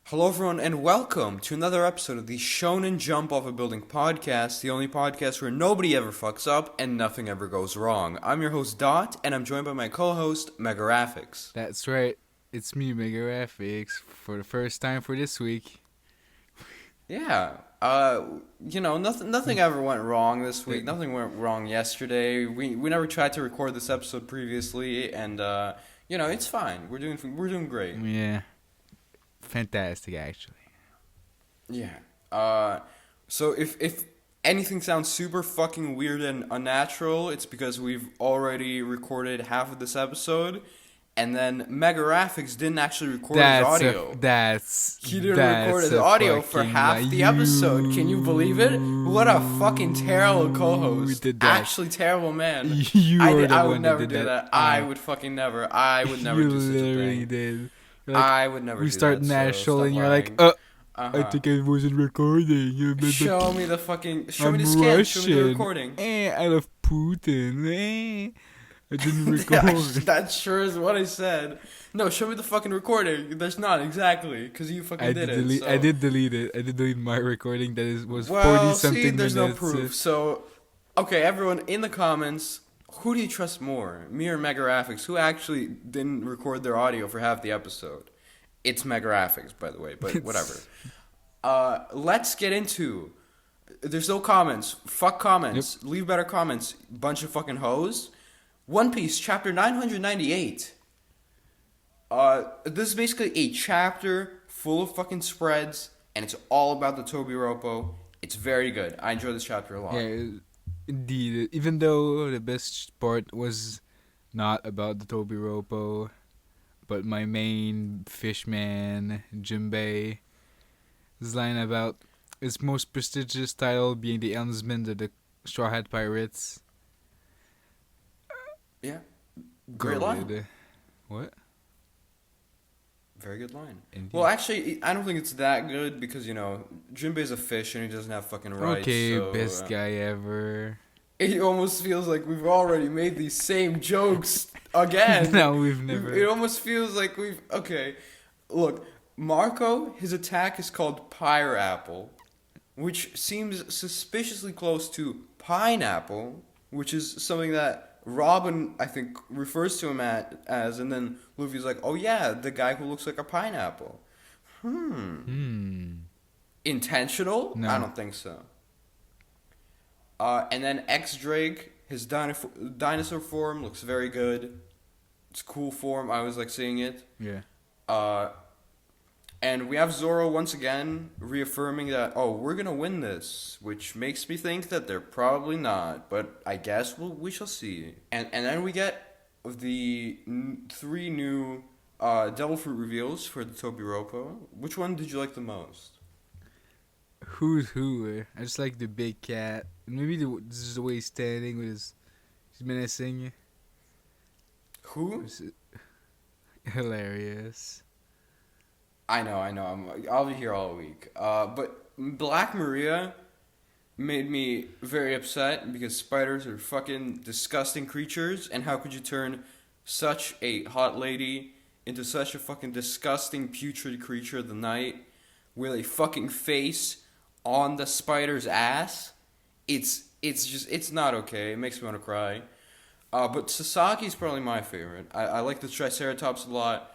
Hello, everyone, and welcome to another episode of the Shonen Jump Off a Building podcast, the only podcast where nobody ever fucks up and nothing ever goes wrong. I'm your host, Dot, and I'm joined by my co-host, Megaraphics. That's right. It's me, Megaraphics, for the first time for this week. Yeah, nothing ever went wrong this week. Nothing went wrong yesterday. We never tried to record this episode previously, and it's fine. We're doing great. Yeah. Fantastic, actually. Yeah. So if anything sounds super fucking weird and unnatural, it's because we've already recorded half of this episode, and then Megaraphics didn't actually record his audio. He didn't record his audio for half the episode. Can you believe it? What a fucking terrible co-host. Actually terrible man. I would never do that. I would fucking never. I would never do such a thing. You literally did. Like, I would never do that. We start natural and you're like, I think I wasn't recording. Show me the scan. Show me the recording. I love Putin. I didn't record. That sure is what I said. No, show me the fucking recording. There's not, exactly. Because you fucking did it. I did delete it. I did delete my recording. That was 40-something minutes. There's no proof. So, okay, everyone, in the comments, who do you trust more? Me or Megaraphics? Who actually didn't record their audio for half the episode? It's Megaraphics, by the way, but whatever. Let's get into... There's no comments. Fuck comments. Yep. Leave better comments. Bunch of fucking hoes. One Piece, chapter 998. This is basically a chapter full of fucking spreads, and it's all about the Tobiropo. It's very good. I enjoy this chapter a lot. Yeah, indeed. Even though the best part was not about the Tobiropo, but my main fishman, Jinbei, his line about his most prestigious title being the helmsman of the Straw Hat Pirates. Yeah. Great line. What? Very good line. Indeed. Well, actually, I don't think it's that good because, Jinbei's a fish and he doesn't have fucking rights. Okay, so, best guy ever. It almost feels like we've already made these same jokes again. No, we've never. It almost feels like we've... Okay, look, Marco, his attack is called Pyre Apple, which seems suspiciously close to Pineapple, which is something that Robin, I think, refers to him as, and then Luffy's like, oh yeah, the guy who looks like a pineapple. Intentional? No. I don't think so. And then X-Drake, his dinosaur form looks very good. It's a cool form. I always like seeing it. Yeah. And we have Zoro once again reaffirming that, we're going to win this, which makes me think that they're probably not, but I guess we shall see. And then we get the 3 new Devil Fruit reveals for the Tobiropo. Which one did you like the most? Who's who? I just like the big cat. Maybe this is the way he's standing with he's menacing. Who? Hilarious. I know. I'll be here all week. But Black Maria made me very upset because spiders are fucking disgusting creatures, and how could you turn such a hot lady into such a fucking disgusting putrid creature of the night with a fucking face on the spider's ass? It's not okay. It makes me want to cry. But Sasaki's probably my favorite. I like the Triceratops a lot.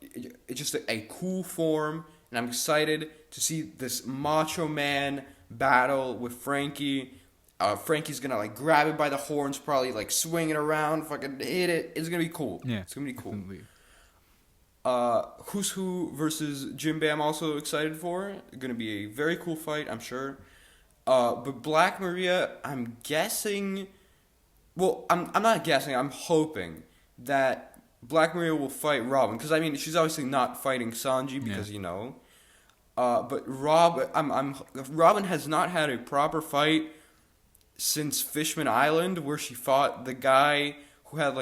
It's just a cool form, and I'm excited to see this macho man battle with Frankie. Frankie's gonna grab it by the horns, probably swing it around, fucking hit it. It's gonna be cool. Yeah, it's gonna be cool. Definitely. Who's Who versus Jinbei I'm also excited for. Gonna be a very cool fight, I'm sure. But Black Maria, I'm guessing. Well, I'm not guessing. I'm hoping that Black Maria will fight Robin, because she's obviously not fighting Sanji because but Robin has not had a proper fight since Fishman Island, where she fought the guy who had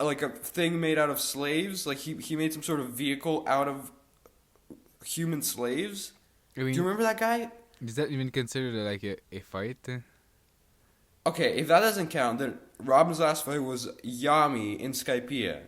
a thing made out of slaves. He made some sort of vehicle out of human slaves. Do you remember that guy? Is that even considered a fight? Okay, if that doesn't count, then Robin's last fight was Yami in Skypiea.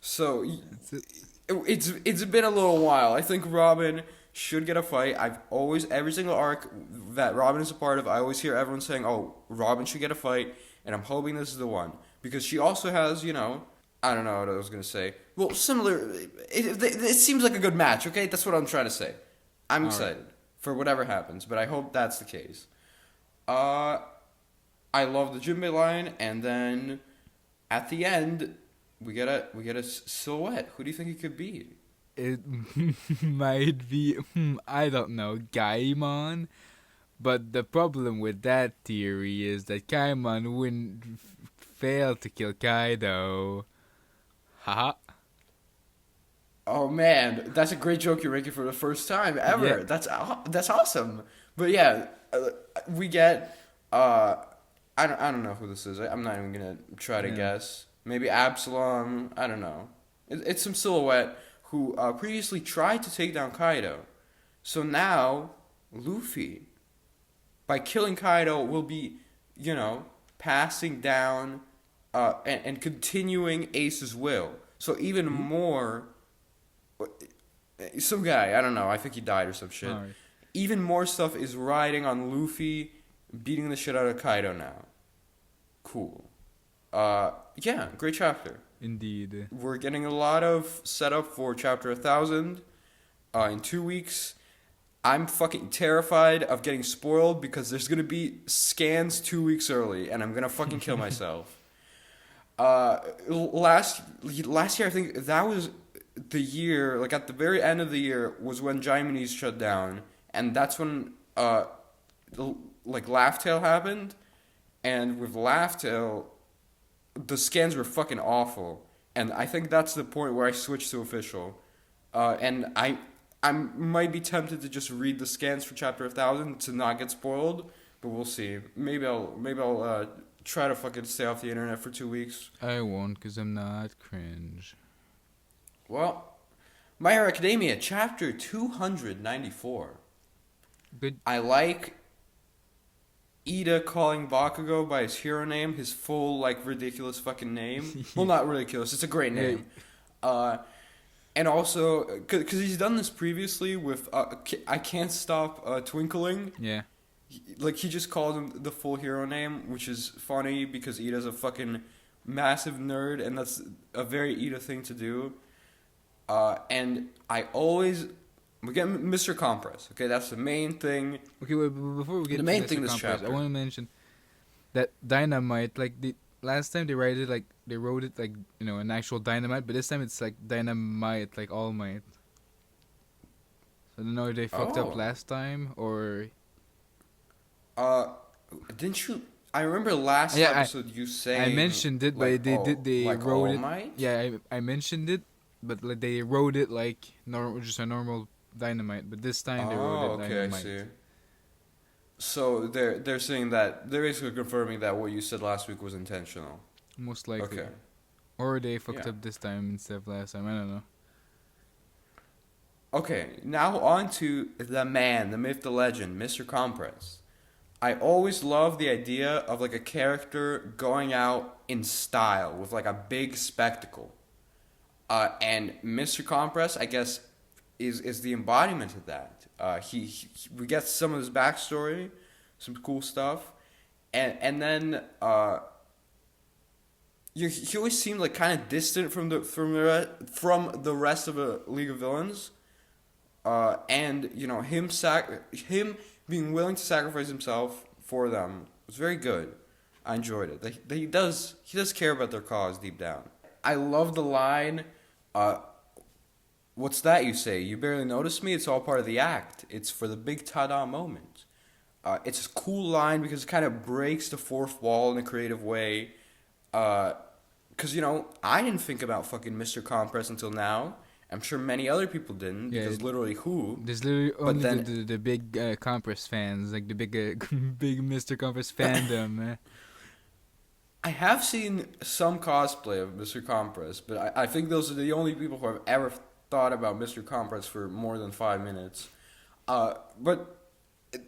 So that's it. it's been a little while. I think Robin should get a fight. I've always every single arc that Robin is a part of, I always hear everyone saying, "Oh, Robin should get a fight," and I'm hoping this is the one because she also has, I don't know what I was gonna say. Well, similar. It seems like a good match. Okay, that's what I'm trying to say. I'm excited for whatever happens, but I hope that's the case. I love the Jinbei line, and then at the end, we get a silhouette. Who do you think it could be? It might be, I don't know, Gaimon. But the problem with that theory is that Gaimon wouldn't fail to kill Kaido. Haha. Oh man, that's a great joke you're making for the first time ever. Yeah. That's awesome. But yeah, we get I don't know who this is. I'm not even gonna try to guess. Maybe Absalom. I don't know. It's some silhouette who previously tried to take down Kaido. So now Luffy, by killing Kaido, will be passing down and continuing Ace's will. So even more. Some guy, I don't know, I think he died or some shit. Right. Even more stuff is riding on Luffy beating the shit out of Kaido now. Cool. Yeah, great chapter. Indeed. We're getting a lot of setup for chapter 1000 in 2 weeks. I'm fucking terrified of getting spoiled because there's gonna be scans 2 weeks early and I'm gonna fucking kill myself. Last year I think that was the year, like at the very end of the year was when Jaiminese shut down, and that's when Laugh Tale happened, and with Laugh Tale the scans were fucking awful, and I think that's the point where I switched to official, and I might be tempted to just read the scans for chapter 1000 to not get spoiled, but we'll see. Maybe I'll try to fucking stay off the internet for 2 weeks. I won't, because I'm not cringe. Well, My Hero Academia, chapter 294. Good. I like Ida calling Bakugo by his hero name, his full, ridiculous fucking name. Well, not ridiculous, it's a great name. And also, because he's done this previously with I Can't Stop Twinkling. Yeah. He just called him the full hero name, which is funny because Ida's a fucking massive nerd, and that's a very Ida thing to do. And we get Mr. Compress. Okay, that's the main thing. Okay, wait, before we get The main to thing Mr. this Compress, chapter. I want to mention that dynamite, last time they wrote it an actual dynamite, but this time it's like dynamite, like All Might. So I don't know if they fucked up last time or. Didn't you? I remember last episode you saying. I mentioned it, but they wrote All it. Might? Yeah, I mentioned it, but they wrote it like just a normal dynamite. But this time they wrote it dynamite. I see. So they're saying that they're basically confirming that what you said last week was intentional. Most likely. Okay. Or they fucked up this time instead of last time. I don't know. Okay, now on to the man, the myth, the legend, Mr. Compress. I always love the idea of a character going out in style with a big spectacle. And Mr. Compress, I guess, is the embodiment of that. We get some of his backstory, some cool stuff, and then he always seemed kind of distant from the rest of the League of Villains, and him being willing to sacrifice himself for them was very good. I enjoyed it. He does care about their cause deep down. I love the line. What's that you say? You barely noticed me? It's all part of the act. It's for the big ta-da moment. It's a cool line because it kind of breaks the fourth wall in a creative way. Because, I didn't think about fucking Mr. Compress until now. I'm sure many other people didn't. Yeah, because literally who? There's literally only the big Compress fans, the big big Mr. Compress fandom. I have seen some cosplay of Mr. Compress, but I think those are the only people who have ever thought about Mr. Compress for more than 5 minutes. But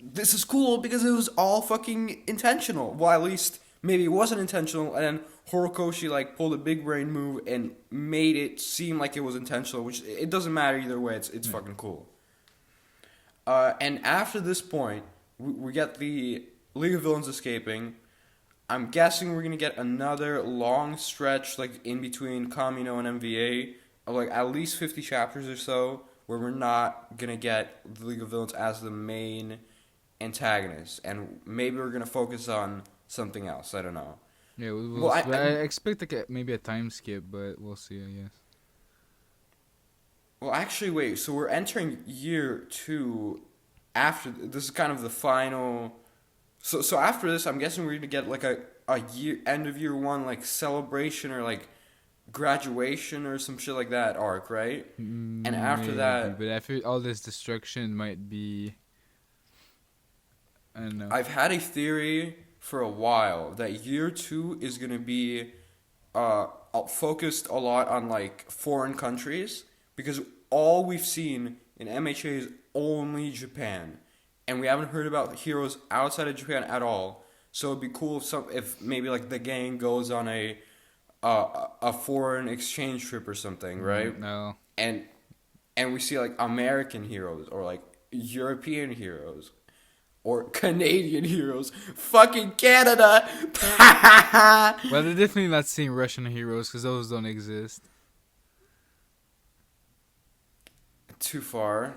this is cool because it was all fucking intentional. Well, at least maybe it wasn't intentional, and then Horikoshi like pulled a big brain move and made it seem like it was intentional, which it doesn't matter either way. It's fucking cool. And after this point, we get the League of Villains escaping. I'm guessing we're gonna get another long stretch like in between Kamino and MVA of like at least 50 chapters or so, where we're not gonna get the League of Villains as the main antagonist, and maybe we're gonna focus on something else. I don't know. Yeah, Well, I expect like maybe a time skip, but we'll see. I guess. Well, actually, wait. So we're entering year 2. After this is kind of the final. So after this, I'm guessing we're gonna get like a year end of year 1 like celebration or like graduation or some shit like that arc, right? And after Maybe, that, but after all this destruction, might be. I don't know. I've had a theory for a while that year 2 is gonna be focused a lot on like foreign countries, because all we've seen in MHA is only Japan, and we haven't heard about heroes outside of Japan at all. So it'd be cool if maybe like the gang goes on a foreign exchange trip or something, right? No. And we see like American heroes or like European heroes or Canadian heroes. Fucking Canada. Well, they're definitely not seeing Russian heroes because those don't exist. Too far.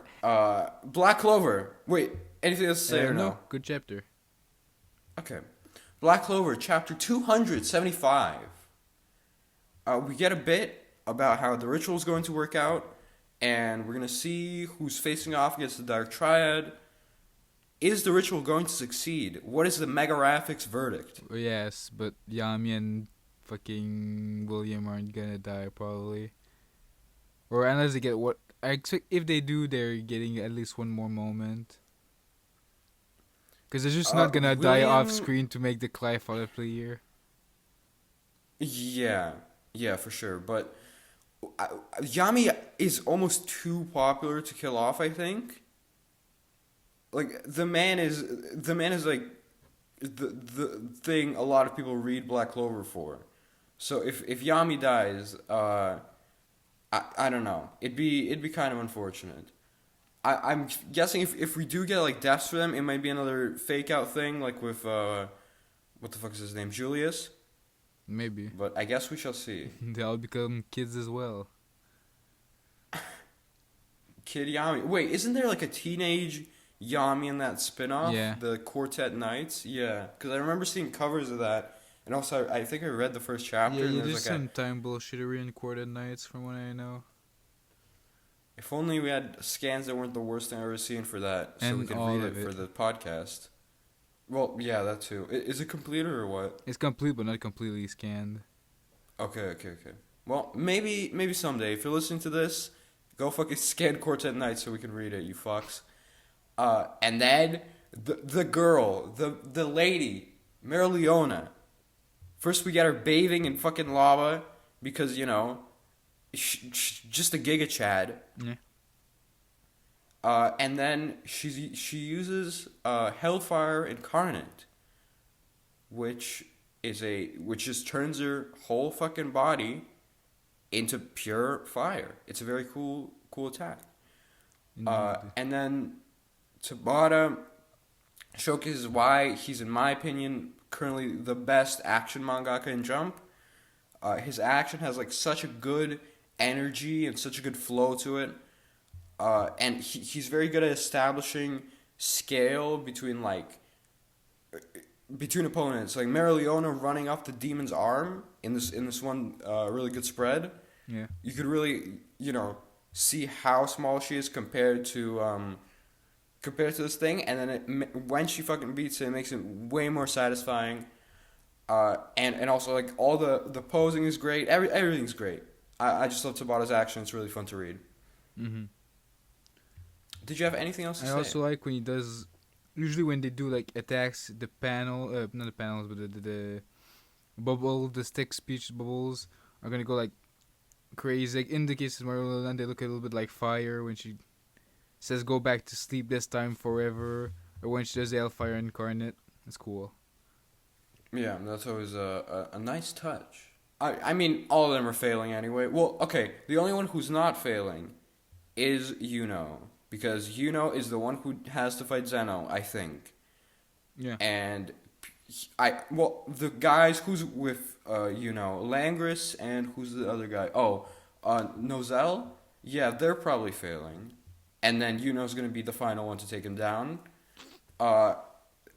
Black Clover. Wait, anything else to say or no? Good chapter. Okay. Black Clover, chapter 275. We get a bit about how the ritual is going to work out, and we're going to see who's facing off against the Dark Triad. Is the ritual going to succeed? What is the Megaraphics verdict? Yes, but Yami and fucking William aren't gonna die probably. Or unless they get what I expect. If they do, they're getting at least one more moment. Because they're just not gonna die off screen to make the Clive out of the year. Yeah, for sure. But Yami is almost too popular to kill off, I think. Like the man is like the thing a lot of people read Black Clover for. So if Yami dies, I don't know. It'd be kind of unfortunate. I'm guessing if we do get like deaths for them, it might be another fake out thing, like with what the fuck is his name, Julius? Maybe. But I guess we shall see. They all become kids as well. Kid Yami. Wait, isn't there like a teenage Yami in that spin-off? Yeah. The Quartet Knights? Yeah. Because I remember seeing covers of that. And also, I think I read the first chapter. Yeah, and there's like some time bullshittery in Quartet Knights from what I know. If only we had scans that weren't the worst thing I've ever seen for that, so And we could all read of it for it. the podcast. Well, yeah, that too. Is it completed or what? It's complete, but not completely scanned. Okay. Well, maybe someday. If you're listening to this, go fucking scan Quartet Knights so we can read it, you fucks. And then the girl, the lady, Merleona. First we get her bathing in fucking lava because, you know, just a Giga Chad. Yeah. And then she uses Hellfire Incarnate, which just turns her whole fucking body into pure fire. It's a very cool attack. And then Tabata showcases why he's, in my opinion, currently the best action mangaka in Jump. His action has like such a good energy and such a good flow to it. And he's very good at establishing scale between opponents. Like Merleona running off the demon's arm in this one really good spread. Yeah. You could really, you know, see how small she is compared to this thing, and then when she fucking beats it makes it way more satisfying. And also like all the posing is great. Everything's great. I just love Tabata's action. It's really fun to read. Mm-hmm. Did you have anything else to say? I also like when he does. Usually when they do like attacks, the panel, not the panels, but the bubble, the stick speech bubbles are gonna go like crazy. Like in the case of Mario, and they look a little bit like fire when she says "Go back to sleep this time forever," or when she does the Hellfire Incarnate. It's cool. Yeah, that's always a nice touch. I mean, all of them are failing anyway. Well, okay, the only one who's not failing is Yuno. Because Yuno is the one who has to fight Zeno, I think. Yeah. And the guys who's with Langris, and who's the other guy? Oh, Nozel? Yeah, they're probably failing. And then Yuno's gonna be the final one to take him down.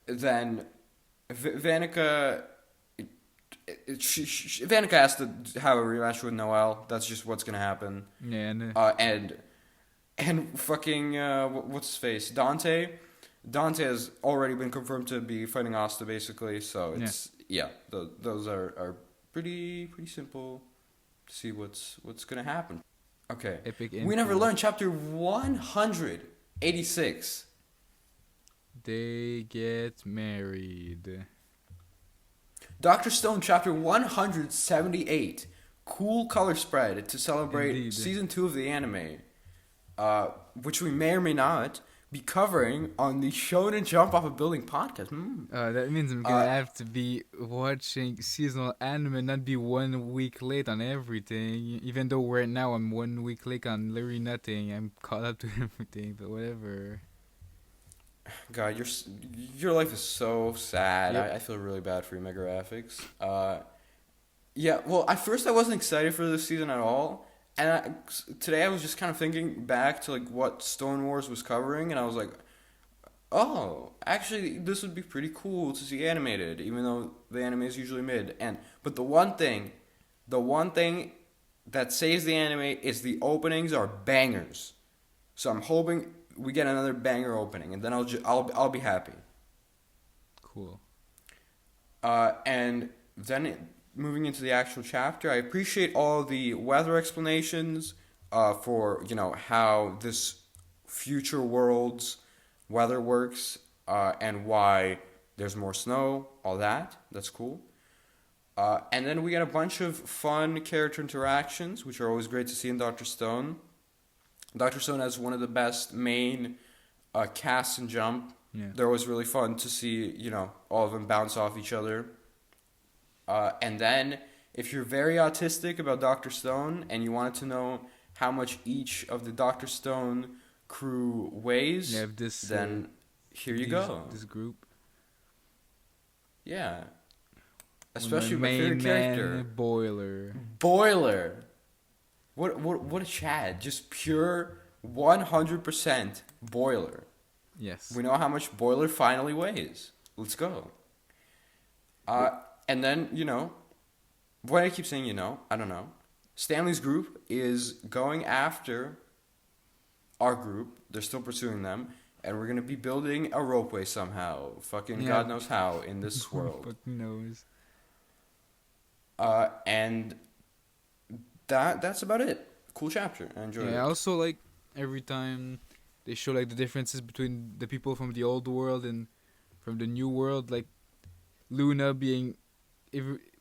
Then Vanica, Vanica has to have a rematch with Noel. That's just what's gonna happen. Yeah. And fucking what's his face, Dante. Dante has already been confirmed to be fighting Asta, basically. So it's those are pretty simple to see what's gonna happen. Okay, Epic we never intro. learned chapter 186. They get married. Dr. Stone chapter 178. Cool color spread to celebrate Indeed. season 2 of the anime, which we may or may not be covering on the Shonen Jump Off a Building podcast. That means I'm gonna have to be watching seasonal anime, not be 1 week late on everything. Even though right now I'm 1 week late on literally nothing, I'm caught up to everything. But whatever. God, your life is so sad. Yep. I feel really bad for you, Mega Graphics. Yeah. Well, at first I wasn't excited for this season at all, and today I was just kind of thinking back to like what Stone Wars was covering, and I was like, oh, actually, this would be pretty cool to see animated, even though the anime is usually mid. But the one thing that saves the anime is the openings are bangers. So I'm hoping we get another banger opening, and then I'll be happy. Cool. And then moving into the actual chapter, I appreciate all the weather explanations for how this future world's weather works and why there's more snow. All that's cool. And then we get a bunch of fun character interactions, which are always great to see in Dr. Stone. Dr. Stone has one of the best main casts in Jump. Yeah. They're always really fun to see, all of them bounce off each other. And then, if you're very autistic about Dr. Stone and you wanted to know how much each of the Dr. Stone crew weighs, then here you go. This group. Yeah. Especially my main favorite character. man, Boiler. Boiler. What a Chad. Just pure 100% Boiler. Yes. We know how much Boiler finally weighs. Let's go. And then, why I keep saying I don't know. Stanley's group is going after our group. They're still pursuing them. And we're going to be building a ropeway somehow. Fucking God knows how in this world. Fucking knows. And that's about it. Cool chapter. I enjoyed it. I also like every time they show like the differences between the people from the old world and from the new world. Like Luna being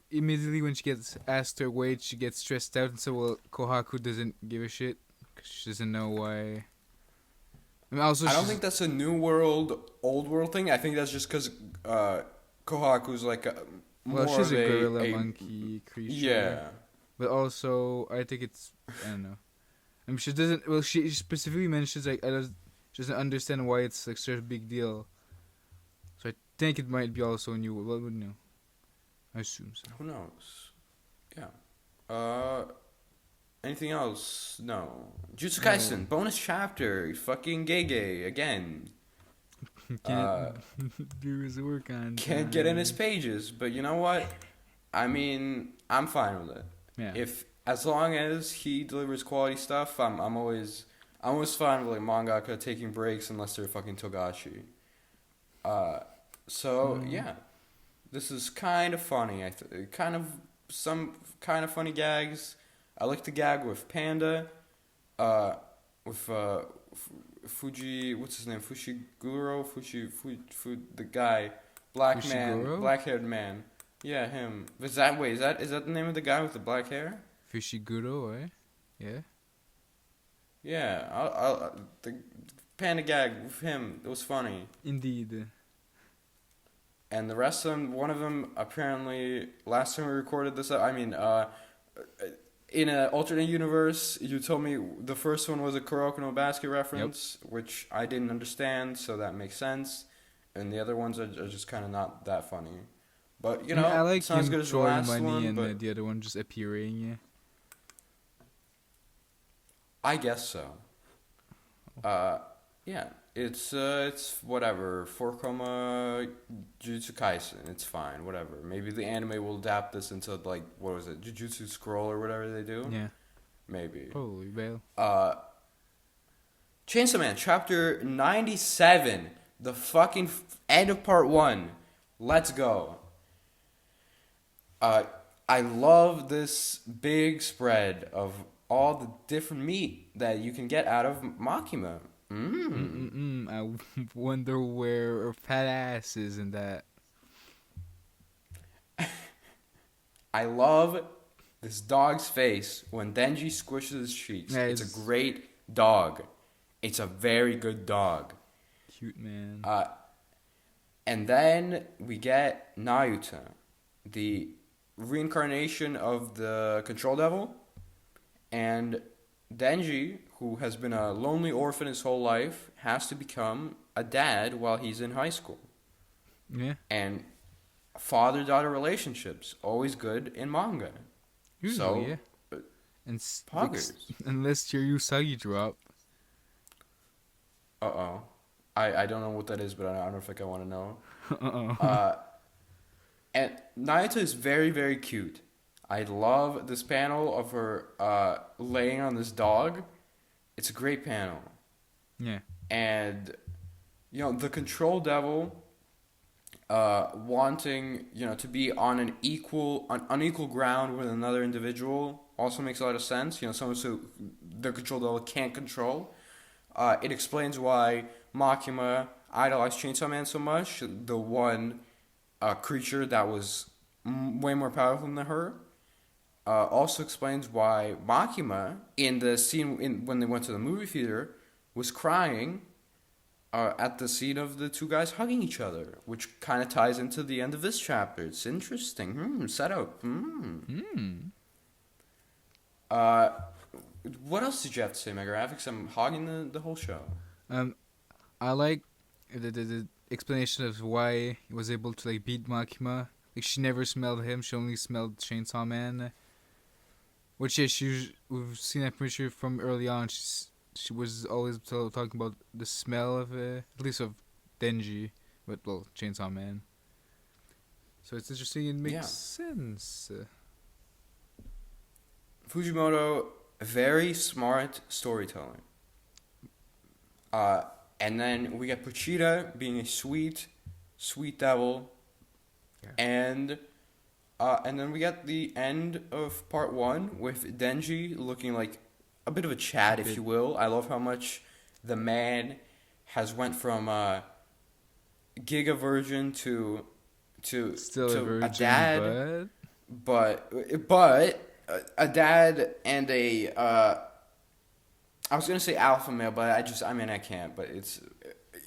immediately when she gets asked her weight, she gets stressed out, and so Kohaku doesn't give a shit because she doesn't know why. I mean, also I don't think that's a new world, old world thing. I think that's just because Kohaku's like she's a gorilla monkey creature. Yeah. But also, I think it's, I don't know. I mean, she doesn't, she specifically mentions, like, she doesn't understand why it's, like, such a big deal. So I think it might be also new. Well, we know. I assume so. Who knows? Yeah. Anything else? No. Jujutsu Kaisen, bonus chapter. Fucking gay again. Can't do his work on. Can't get in his pages, but you know what? I mean, I'm fine with it. Yeah. As long as he delivers quality stuff, I'm always fine with like mangaka taking breaks unless they're fucking Togashi. Yeah, this is kind of funny. Some kind of funny gags. I like the gag with Panda, with Fuji. What's his name? Fushiguro. The guy, black-haired man. Yeah, him. Is that the name of the guy with the black hair? Fushiguro, eh? Yeah. Yeah, the Panda gag with him. It was funny. Indeed. and the rest of them, one of them apparently last time we recorded this, in an alternate universe, you told me the first one was a Kuroko no Basket reference, which I didn't understand, so that makes sense. And the other ones are just kind of not that funny. But, you know, I like it's not as good him as the throwing last money one, and but the other one just appearing. Yeah. I guess so. Yeah, it's whatever. 4 Jujutsu Kaisen, it's fine, whatever. Maybe the anime will adapt this into, like, what was it, Jujutsu Scroll or whatever they do? Yeah. Maybe. Holy well. Chainsaw Man, chapter 97, the fucking end of part 1. Let's go. I love this big spread of all the different meat that you can get out of Makima. I wonder where her fat ass is in that. I love this dog's face when Denji squishes his cheeks. Yeah, it's a great dog. It's a very good dog. Cute, man. And then we get Nayuta, the reincarnation of the Control Devil. And Denji, who has been a lonely orphan his whole life, has to become a dad while he's in high school. Yeah. And father-daughter relationships, always good in manga. Usually, so, yeah. And poggers. Unless your Usagi drop. Uh-oh. I don't know what that is, but I don't think I want to know. Uh-oh. And Nayuta is very, very cute. I love this panel of her laying on this dog. It's a great panel. Yeah. And, you know, the Control Devil wanting, you know, to be on an unequal ground with another individual also makes a lot of sense. You know, someone who the Control Devil can't control. It explains why Makima idolized Chainsaw Man so much. The one creature that was way more powerful than her. Also explains why Makima, in the scene when they went to the movie theater, was crying at the scene of the two guys hugging each other, which kind of ties into the end of this chapter. It's interesting. Setup. What else did you have to say, Megagraphics? I'm hogging the whole show. I like the explanation of why he was able to like beat Makima. Like she never smelled him; she only smelled Chainsaw Man. Which we've seen that pretty sure from early on. She was always talking about the smell of at least of Denji, but well Chainsaw Man. So it's interesting. It makes sense. Fujimoto, very smart storytelling. And then we get Pochita being a sweet devil. Yeah. And then we get the end of part 1 with Denji looking like a bit of a Chad, if you will. I love how much the man has went from Giga Virgin to Still a virgin, a dad, but a dad and a I was gonna say alpha male, but I can't. But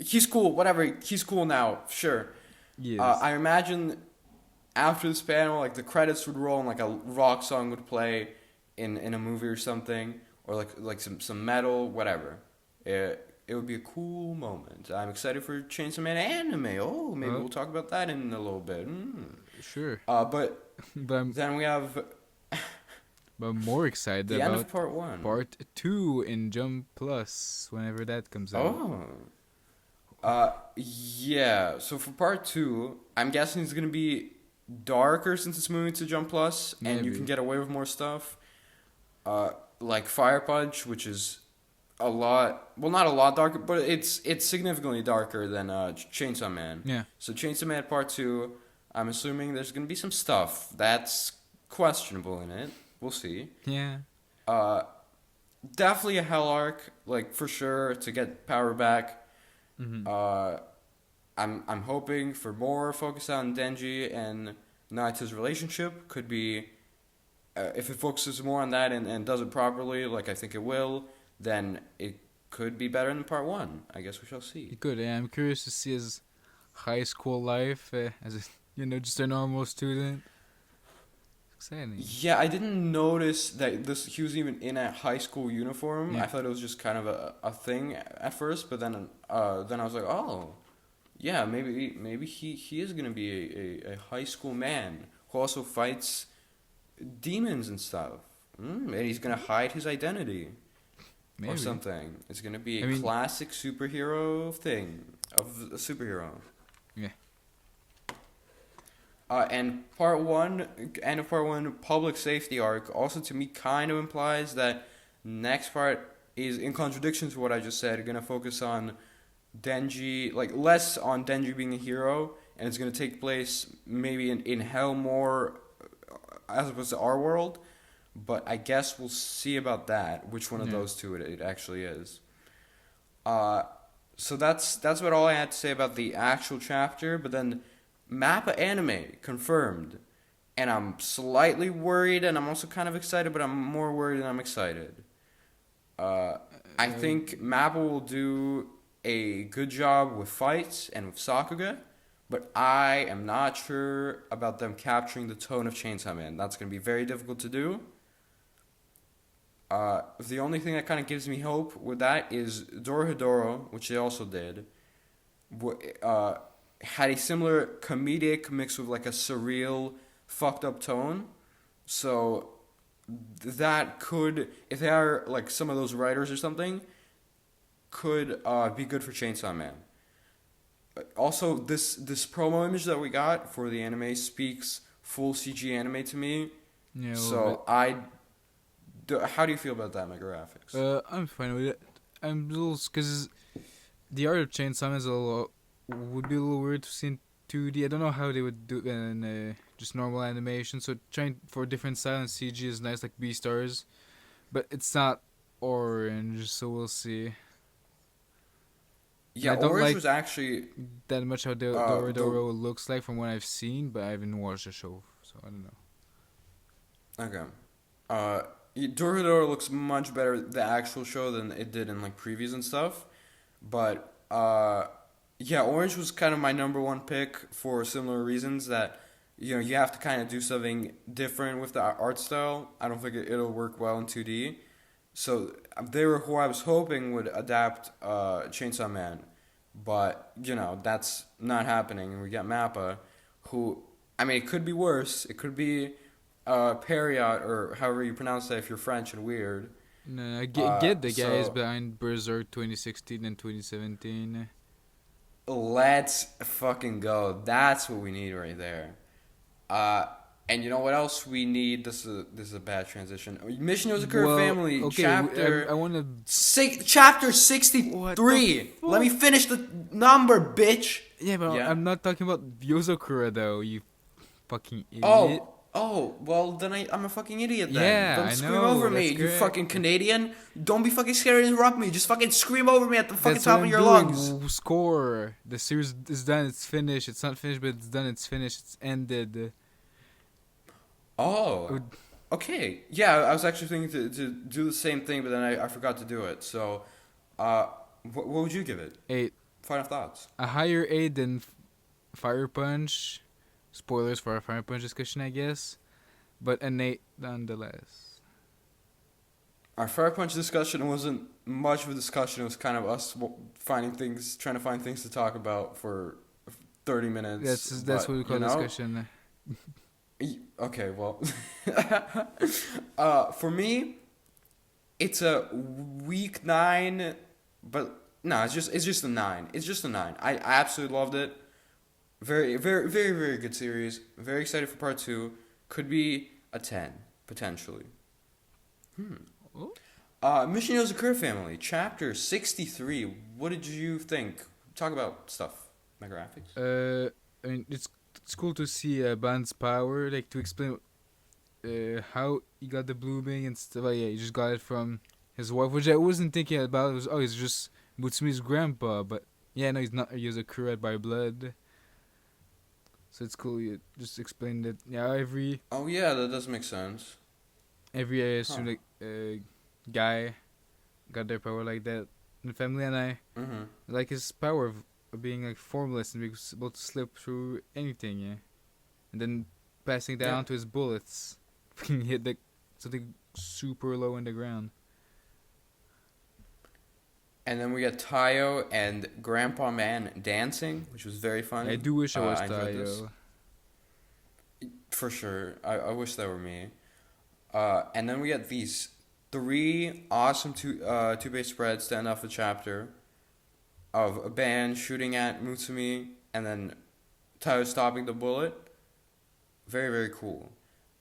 he's cool. Whatever, he's cool now. Sure. Yes. I imagine after this panel, like the credits would roll and like a rock song would play in a movie or something, or like some metal, whatever. It would be a cool moment. I'm excited for Chainsaw Man anime. Oh, maybe we'll talk about that in a little bit. Sure. But then we have. But I'm more excited the about end of part 1. Part 2 in Jump Plus, whenever that comes out. Yeah. So for part 2, I'm guessing it's gonna be darker since it's moving to Jump Plus, and you can get away with more stuff. Like Fire Punch, which is a lot. Well, not a lot darker, but it's significantly darker than Chainsaw Man. Yeah. So Chainsaw Man Part 2, I'm assuming there's gonna be some stuff that's questionable in it. We'll see. Yeah. Definitely a Hell arc, like for sure, to get power back. Mm-hmm. I'm hoping for more focus on Denji and Nayuta's relationship. Could be if it focuses more on that and does it properly, like I think it will, then it could be better than part 1. I guess we shall see. Good. Yeah, I'm curious to see high school life as a just a normal student. Exciting. Yeah, I didn't notice that he was even in a high school uniform. Yeah. I thought it was just kind of a thing at first, but then I was like, oh, yeah, maybe he is gonna be a high school man who also fights demons and stuff. And he's gonna hide his identity Maybe. or something. It's gonna be a I mean- classic superhero thing of a superhero. Yeah. And end of part one, public safety arc, also to me kind of implies that next part is in contradiction to what I just said. Gonna focus on Denji, like less on Denji being a hero, and it's gonna take place maybe in hell more, as opposed to our world. But I guess we'll see about that. Which one of those two it actually is. So that's what all I had to say about the actual chapter. But then Mappa anime confirmed, and I'm slightly worried, and I'm also kind of excited, but I'm more worried than I'm excited. I think Mappa will do a good job with fights and with Sakuga, but I am not sure about them capturing the tone of Chainsaw Man. That's going to be very difficult to do. The only thing that kind of gives me hope with that is Dorohedoro, which they also did, had a similar comedic mix with like a surreal, fucked up tone. So that could, if they are like some of those writers or something, could be good for Chainsaw Man. Also, this promo image that we got for the anime speaks full CG anime to me. Yeah. So how do you feel about that, Mega Graphics? I'm fine with it. I'm a little because the art of Chainsaw Man would be a little weird to see in 2D. I don't know how they would do it in just normal animation. So trying for different style and CG is nice, like Beastars, but it's not orange. So we'll see. Yeah, I don't Orange like was actually that much how Doro looks like from what I've seen, but I haven't watched the show, so I don't know. okay. Dorohedoro looks much better the actual show than it did in like previews and stuff, but yeah, Orange was kind of my number one pick for similar reasons that you have to kind of do something different with the art style. I don't think it'll work well in 2D. So they were who I was hoping would adapt Chainsaw Man, but that's not happening. And we got Mappa, who it could be worse. It could be Periot, or however you pronounce that if you're French and weird. No, I get the guys behind Berserk 2016 and 2017. Let's fucking go. That's what we need right there. And you know what else we need? This is a bad transition. Mission Yozakura Family, okay, chapter... I want to... Chapter 63! Let me finish the number, bitch! Yeah, but I'm not talking about Yozakura, though, you fucking idiot. Oh, well, then I'm a fucking idiot then. Yeah, Don't I scream know, over me, that's you correct. fucking Canadian. Don't be fucking scared to interrupt me. Just fucking scream over me at the fucking top of your lungs. Score. The series is done, it's finished. It's not finished, but it's done, it's finished. It's ended. Oh, okay. Yeah, I was actually thinking to do the same thing, but then I forgot to do it. So, what would you give it? 8. Final thoughts. A higher 8 than Fire Punch. Spoilers for our Fire Punch discussion, I guess. But an 8 nonetheless. Our Fire Punch discussion wasn't much of a discussion. It was kind of us trying to find things to talk about for 30 minutes. That's what we call discussion. Okay, well, for me, it's a weak 9, but no, it's just a 9. It's just a 9. I absolutely loved it. Very, very, very, very good series. Very excited for part 2. Could be a 10 potentially. Mission Yozakura Family, chapter 63. What did you think? Talk about stuff. My graphics. It's cool to see Ban's power, like to explain how he got the blooming and stuff. Yeah, he just got it from his wife, which I wasn't thinking about. It was he's just Mutsumi's grandpa, but yeah, no, he's not a Yozakura by blood. So it's cool. You just explained it. Yeah, Oh yeah, that does make sense. Every guy got their power like that in the family, and I like his power of being like formless and being able to slip through anything, yeah. And then passing down to his bullets, being hit like something super low in the ground. And then we got Tayo and Grandpa Man dancing, which was very fun. I do wish I was enjoyed this. Tayo. For sure. I wish that were me. And then we got these 3 awesome two-page spreads to end off the chapter of a band shooting at Mutsumi and then Tayo stopping the bullet. Very, very cool.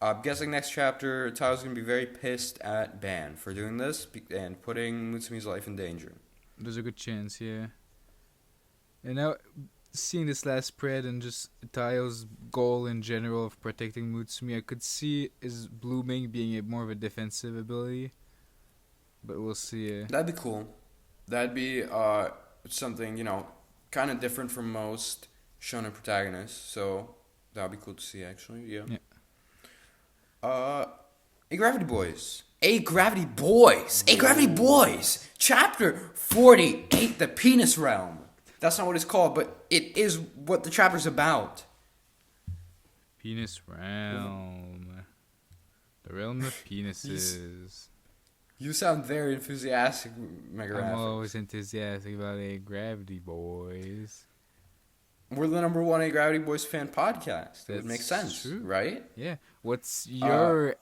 I'm guessing next chapter, Tayo's going to be very pissed at Ban for doing this and putting Mutsumi's life in danger. There's a good chance, yeah. And now, seeing this last spread and just Tayo's goal in general of protecting Mutsumi, I could see his blooming being more of a defensive ability. But we'll see. That'd be cool. That'd be something, kind of different from most shonen protagonists. So that'd be cool to see, actually. Yeah. Agravity Boys. Agravity Boys. Chapter 48, the Penis Realm. That's not what it's called, but it is what the chapter's about. Penis Realm. The realm of penises. You sound very enthusiastic, Megaraphics. I'm always enthusiastic about Agravity Boys. We're the number 1 Agravity Boys fan podcast. It would make That's sense, true. right? Yeah. What's your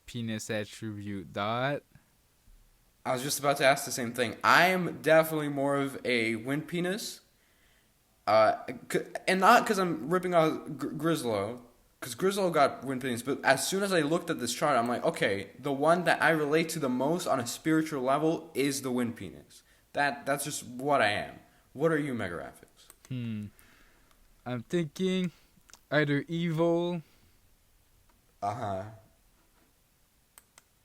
penis attribute, Dot? I was just about to ask the same thing. I am definitely more of a wind penis. And not because I'm ripping out Grizzlo, because Grizzlo got wind penis, but as soon as I looked at this chart, I'm like, okay, the one that I relate to the most on a spiritual level is the wind penis. That's just what I am. What are you, Megaraphics? I'm thinking either evil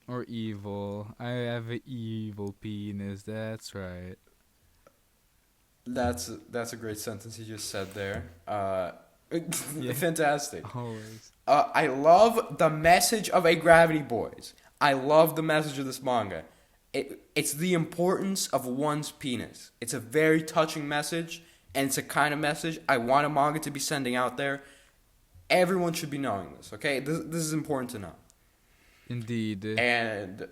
or evil. I have an evil penis, that's right. That's a great sentence you just said there. Yeah. Fantastic. Always. I love the message of Agravity Boys. I love the message of this manga. It's the importance of one's penis. It's a very touching message, and it's a kind of message I want a manga to be sending out there. Everyone should be knowing this, okay? This is important to know. Indeed. And,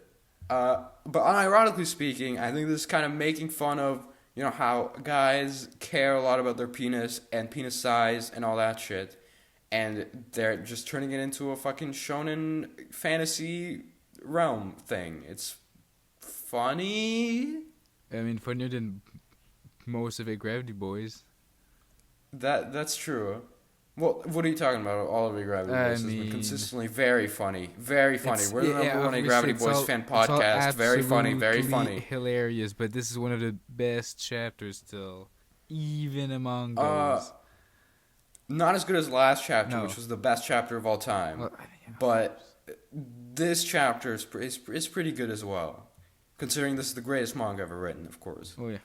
but unironically speaking, I think this is kind of making fun of, how guys care a lot about their penis and penis size and all that shit. And they're just turning it into a fucking shonen fantasy realm thing. It's funny. I mean, funnier than most of Gravity Boys. That's true. Well, what are you talking about? All of Gravity Boys has been consistently very funny. Very funny. We're the number 1 Gravity Boys fan podcast. Very funny, very funny. Hilarious, but this is one of the best chapters still. Even among those. Not as good as last chapter, which was the best chapter of all time. Well, but this chapter is pretty good as well. Considering this is the greatest manga ever written, of course. Oh, yeah.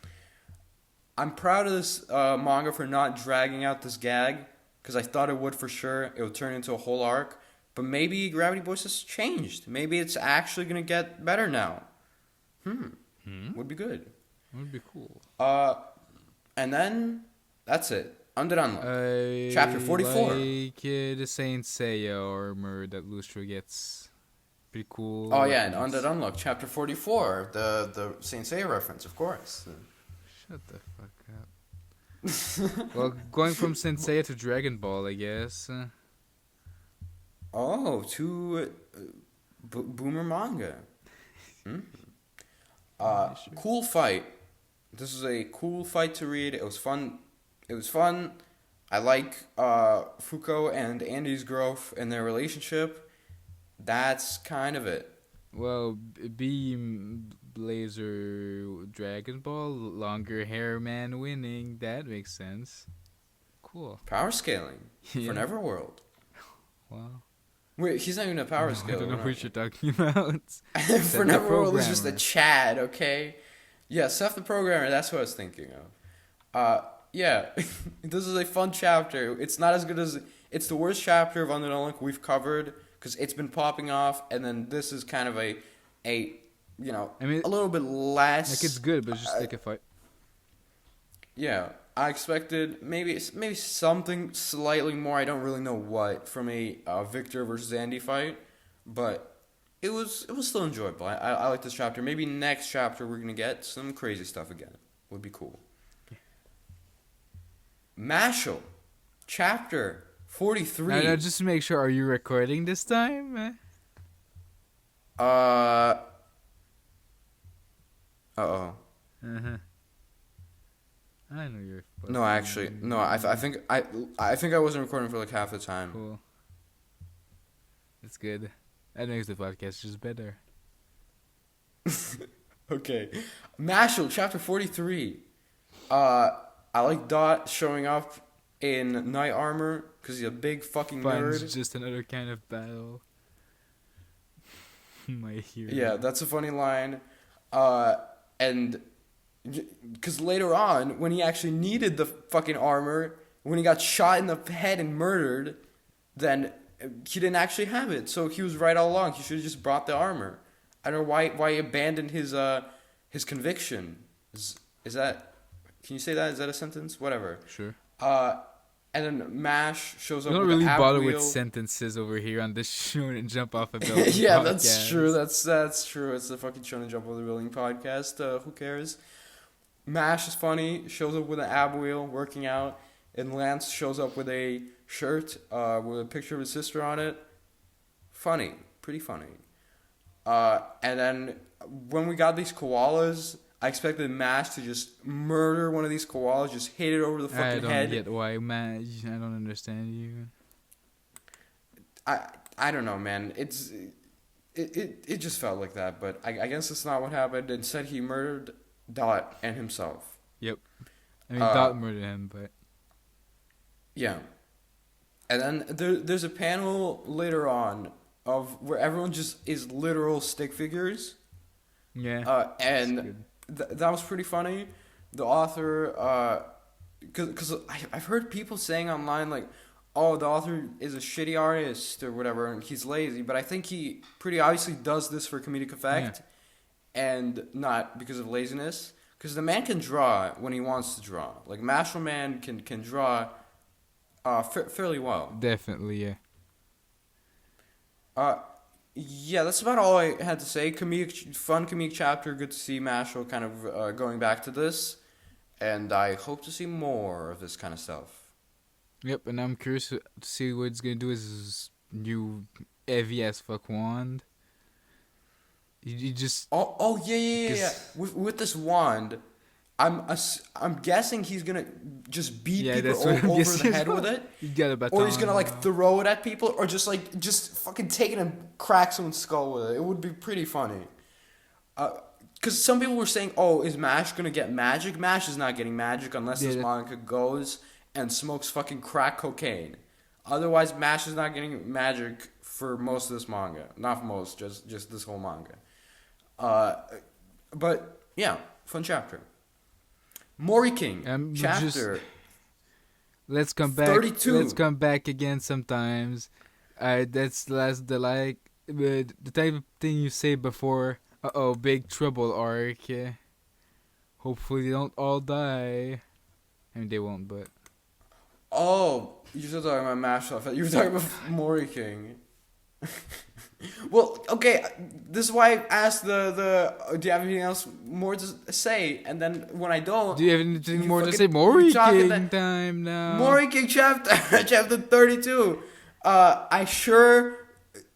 I'm proud of this manga for not dragging out this gag, because I thought it would for sure. It would turn into a whole arc. But maybe Gravity Boys has changed. Maybe it's actually going to get better now. Would be good. Would be cool. And then, that's it. Undead Unluck. Chapter 44. Like the Saint Seiya armor that Lustra gets. Pretty cool. Oh, yeah, and Undead Unluck. Chapter 44. The Saint Seiya reference, of course. Shut the fuck up. Well, going from Sensei to Dragon Ball, I guess. To boomer manga. Cool fight. This is a cool fight to read. It was fun. I like Fuko and Andy's growth and their relationship. That's kind of it. Well, Beam Blazer Dragon Ball, longer hair man winning. That makes sense. Cool. Power scaling for Neverworld. Wow. Wait, he's not even a power scaler. I don't know what you're talking about. For Neverworld is just a Chad, okay? Yeah, Seth the Programmer, that's what I was thinking of. Yeah, this is a fun chapter. It's not as good as... It's the worst chapter of Undead Unluck we've covered, because it's been popping off, and then this is kind of a a little bit less... Like, it's good, but it's just like a fight. Yeah. I expected maybe something slightly more. I don't really know what from a Victor versus Andy fight, but it was still enjoyable. I like this chapter. Maybe next chapter we're gonna get some crazy stuff again. Would be cool. Mashle, chapter 43. Now, just to make sure, are you recording this time? Uh-oh. I know you're. No, actually, no. I think I wasn't recording for like half the time. Cool. That's good. That makes the podcast just better. Okay, Mashle, chapter 43. I like Dot showing up in knight armor because he's a big fucking Fun's nerd. just another kind of battle. My hero. Yeah, that's a funny line. And because later on, when he actually needed the fucking armor, when he got shot in the head and murdered, then he didn't actually have it. So he was right all along. He should have just brought the armor. I don't know why he abandoned his conviction. Is that? Can you say that? Is that a sentence? Whatever. Sure. And then Mash shows up. We don't with really the ab bother wheel. with sentences over here on this Shonen Jump off about. Yeah, podcast. that's true. That's true. It's the fucking Shonen Jump of the Wheeling podcast. Who cares? Mash is funny. Shows up with an ab wheel, working out, and Lance shows up with a shirt with a picture of his sister on it. Funny, pretty funny. And then when we got these koalas, I expected Mash to just murder one of these koalas, just hit it over the fucking head. I don't get why, Mash. I don't understand you. I don't know, man. It just felt like that, but I guess that's not what happened. Instead, he murdered Dot and himself. Yep. I mean, Dot murdered him, but... Yeah. And then there's a panel later on of where everyone just is literal stick figures. Yeah. And that was pretty funny. The author, because I've heard people saying online, like, oh, the author is a shitty artist or whatever, and he's lazy. But I think he pretty obviously does this for comedic effect and not because of laziness. Because the man can draw when he wants to draw. Like, Mashle Man can draw fairly well. Definitely, yeah. Yeah, that's about all I had to say. Fun comedic chapter. Good to see Mashle kind of going back to this. And I hope to see more of this kind of stuff. Yep, and I'm curious to see what it's going to do with his new heavy as fuck wand. He just... Oh yeah. With this wand, I'm guessing he's gonna just beat people over the head with it, or he's gonna like throw it at people, or just fucking take it and crack someone's skull with it. It would be pretty funny. Because some people were saying, "Oh, is Mash gonna get magic?" Mash is not getting magic unless this manga goes and smokes fucking crack cocaine. Otherwise, Mash is not getting magic for most of this manga. Not for most, just this whole manga. But yeah, fun chapter. Moriking chapter. Let's come back. 32. Let's come back again sometimes. That's the type of thing you say before. Big trouble arc. Hopefully they don't all die. I mean, they won't, but. Oh, you're still talking about Mashle. I thought you were talking about Moriking. Well, okay, this is why I asked do you have anything else more to say? And then when I don't... Do you have anything more to say? Moriking time now. Moriking chapter 32.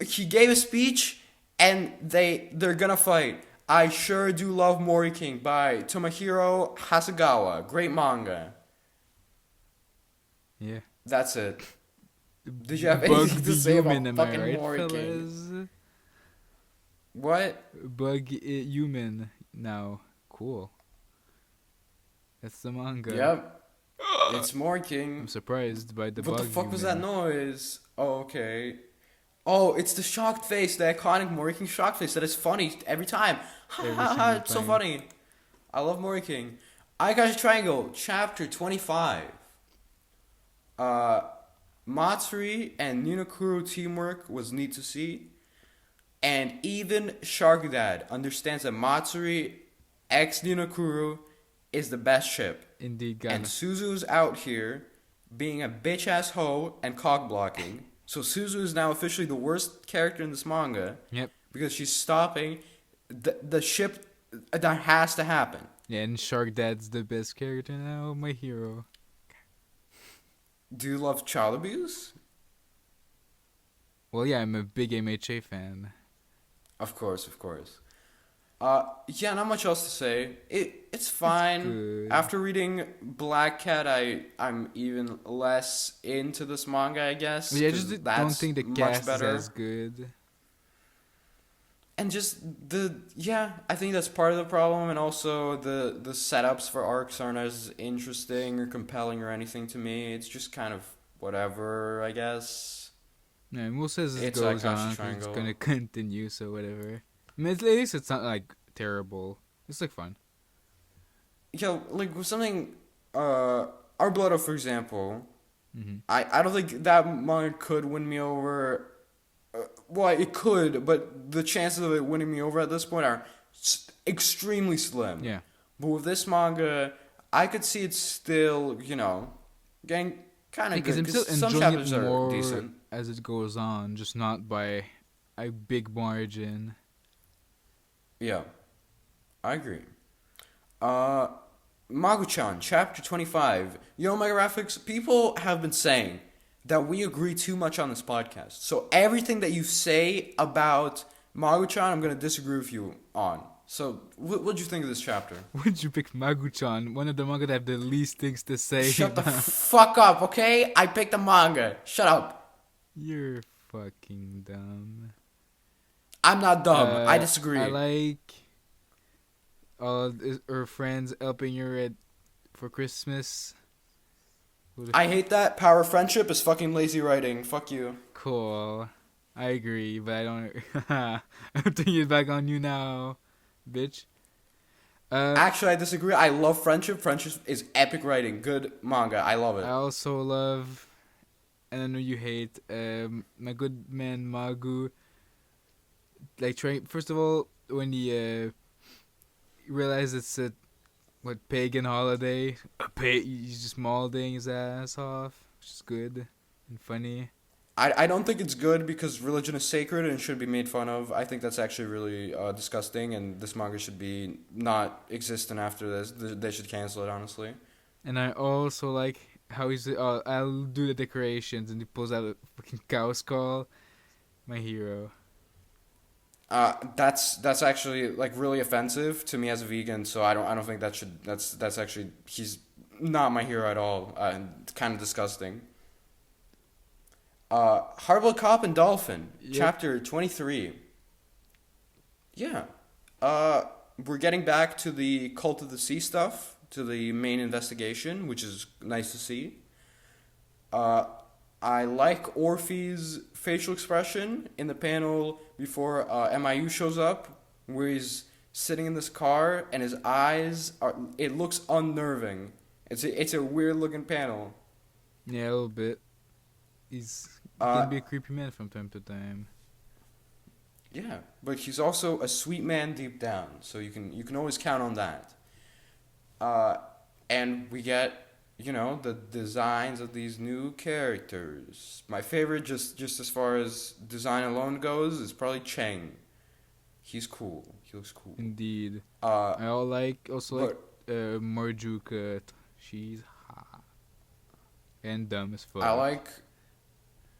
He gave a speech, and they're gonna fight. I sure do love Moriking by Tomohiro Hasegawa. Great manga. Yeah. That's it. Did you have anything to say about fucking Moriking? Fellas? What? Bug human now. Cool. That's the manga. Yep. It's Moriking. I'm surprised by the bug. What the fuck was that human. noise? Oh, okay. Oh, it's the shocked face, the iconic Moriking shocked face that is funny every time. Ha ha ha, it's so funny. I love Moriking. Ayakashi Triangle, chapter 25. Matsuri and Ninokuru teamwork was neat to see. And even Shark Dad understands that Matsuri, ex Ninokuru, is the best ship. Indeed, And God. Suzu's out here being a bitch ass hoe and cock blocking. So Suzu is now officially the worst character in this manga. Yep. Because she's stopping the ship that has to happen. Yeah, and Shark Dad's the best character now, my hero. Do you love child abuse? Well, yeah, I'm a big MHA fan. Of course, of course. Yeah, not much else to say. It's fine. good. After reading Black Cat, I'm even less into this manga, I guess. Yeah, I 'cause just don't that's think the much cast better. is as good. And just I think that's part of the problem, and also the setups for arcs aren't as interesting or compelling or anything to me. It's just kind of whatever, I guess. Yeah, and we'll say as it It's goes Ayakashi on, 'cause it's Triangle. gonna continue, so whatever. I mean, at least it's not like terrible. It's like fun. Yo, like with something, Our Blood, for example. Mm-hmm. I don't think that manga could win me over. Well, it could, but the chances of it winning me over at this point are extremely slim. Yeah. But with this manga, I could see it still, getting kind of Because good. I'm still 'Cause some enjoying chapters it are more decent. as it goes on, just not by a big margin. Yeah, I agree. Magu-chan, chapter 25. Mega Graphics, people have been saying that we agree too much on this podcast. So everything that you say about Magu-chan, I'm going to disagree with you on. So what'd you think of this chapter? Would you pick Magu-chan, one of the manga that have the least things to say? Shut the about? fuck up, okay? I picked the manga. Shut up. You're fucking dumb. I'm not dumb. I disagree. I like all her friends helping her for Christmas. I hate that. Power of Friendship is fucking lazy writing. Fuck you. Cool. I agree, but I don't. I'm taking it back on you now, bitch. Actually, I disagree. I love Friendship. Friendship is epic writing. Good manga. I love it. I also love, and I know you hate, my good man Magu. Like, first of all, when he realized it's a pagan holiday, he's just mauling his ass off, which is good and funny. I don't think it's good because religion is sacred and should be made fun of. I think that's actually really disgusting, and this manga should be not existent after this. They should cancel it, honestly. And I also like how he's, I'll do the decorations, and he pulls out a fucking cow skull. My hero. That's actually like really offensive to me as a vegan. So I don't think that should. That's actually, he's not my hero at all. Kind of disgusting. Harbor Cop and Dolphin, Yep. chapter 23. Yeah. We're getting back to the Cult of the Sea stuff, to the main investigation, which is nice to see. I like Orphe's facial expression in the panel before MIU shows up, where he's sitting in this car and his eyes it looks unnerving. It's a weird looking panel. Yeah, a little bit. He's gonna be a creepy man from time to time. Yeah, but he's also a sweet man deep down, so you can always count on that. And we get, the designs of these new characters. My favorite, just as far as design alone goes, is probably Cheng. He's cool. He looks cool. Indeed. Uh, I also like Marjuka. She's hot and dumb as fuck. I like